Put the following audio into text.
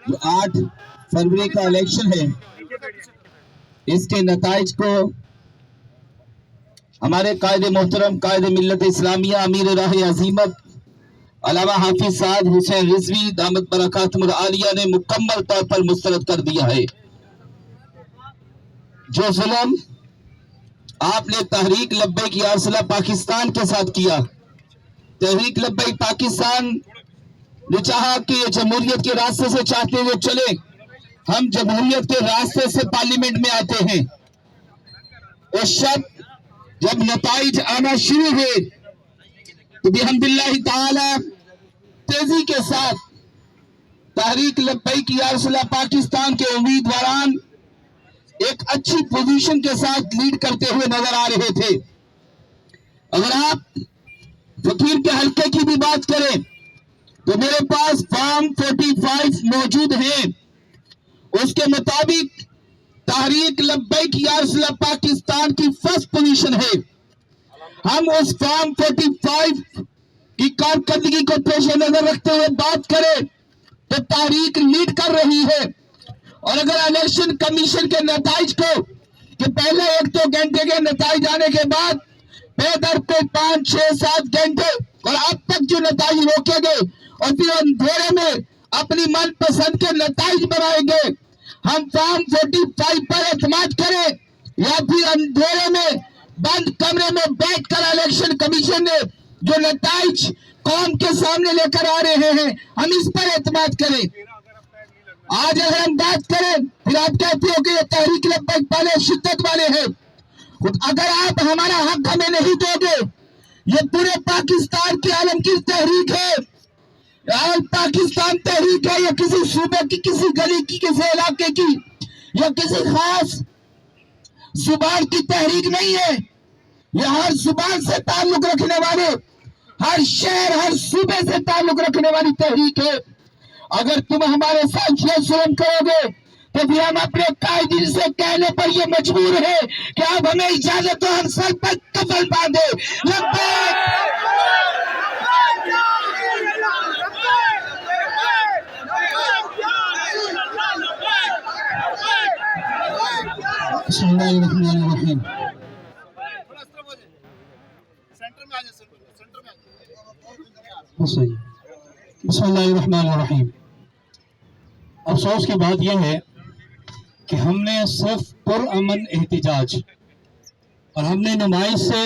جو 8 فروری کا الیکشن ہے، اس کے نتائج کو ہمارے قائد محترم قائد ملت اسلامیہ امیر راہ عظیمت علامہ حافظ سعد حسین رضوی دامت برکاتہم العالیہ نے مکمل طور پر مسترد کر دیا ہے۔ جو ظلم آپ نے تحریک لبیک یا رسول پاکستان کے ساتھ کیا، تحریک لبیک پاکستان نے چاہا کہ یہ جمہوریت کے راستے سے چاہتے ہوئے چلے، ہم جمہوریت کے راستے سے پارلیمنٹ میں آتے ہیں۔ اس شب جب نتائج آنا شروع ہوئے تو بحمداللہ تعالی تیزی کے ساتھ تحریک لبیک یا رسول پاکستان کے امیدواران ایک اچھی پوزیشن کے ساتھ لیڈ کرتے ہوئے نظر آ رہے تھے۔ اگر آپ فقیر کے حلقے کی بھی بات کریں تو میرے پاس فارم 45 موجود ہیں، اس کے مطابق تحریک لبیک یا رسول پاکستان کی فرسٹ پوزیشن ہے۔ ہم اس فارم 45 کی کارکردگی کو پیش نظر رکھتے ہوئے بات کریں تو تحریک لیڈ کر رہی ہے، اور اگر الیکشن کمیشن کے نتائج کو کہ پہلے 1-2 گھنٹے کے نتائج آنے کے بعد پیدر پہ 5-6-7 گھنٹے اور اب تک جو نتائج روکے گئے اور پھر اندھیرے میں اپنی من پسند کے نتائج بنائیں گے، ہم فارم 45 پر اعتماد کریں یا پھر اندھیرے میں بند کمرے میں بیٹھ کر الیکشن کمیشن نے جو نتائج قوم کے سامنے لے کر آ رہے ہیں ہم اس پر اعتماد کریں۔ آج اگر ہم بات کریں پھر آپ کہتے ہو کہ یہ تحریک لبیک والے شدت والے ہیں، اگر آپ ہمارا حق ہمیں نہیں دو گے، یہ پورے پاکستان کی عالمگیر تحریک ہے، آل پاکستان تحریک ہے، یہ کسی صوبے کی، کسی گلی کی، کسی علاقے کی یا کسی خاص زبان کی تحریک نہیں ہے، یہ ہر زبان سے تعلق رکھنے والے، ہر شہر ہر صوبے سے تعلق رکھنے والی تحریک ہے۔ اگر تم ہمارے ساتھ یہ ظلم کرو گے تو پھر ہم اپنے قائدین سے کہنے پر یہ مجبور ہے کہ اب ہمیں اجازت دو ہم سر پر کفن باندھے۔ لبیک بسم اللہ الرحمن الرحیم۔ بسم اللہ الرحمن الرحیم۔ افسوس کی بات یہ ہے کہ ہم نے صرف پرامن احتجاج اور ہم نے نمائش سے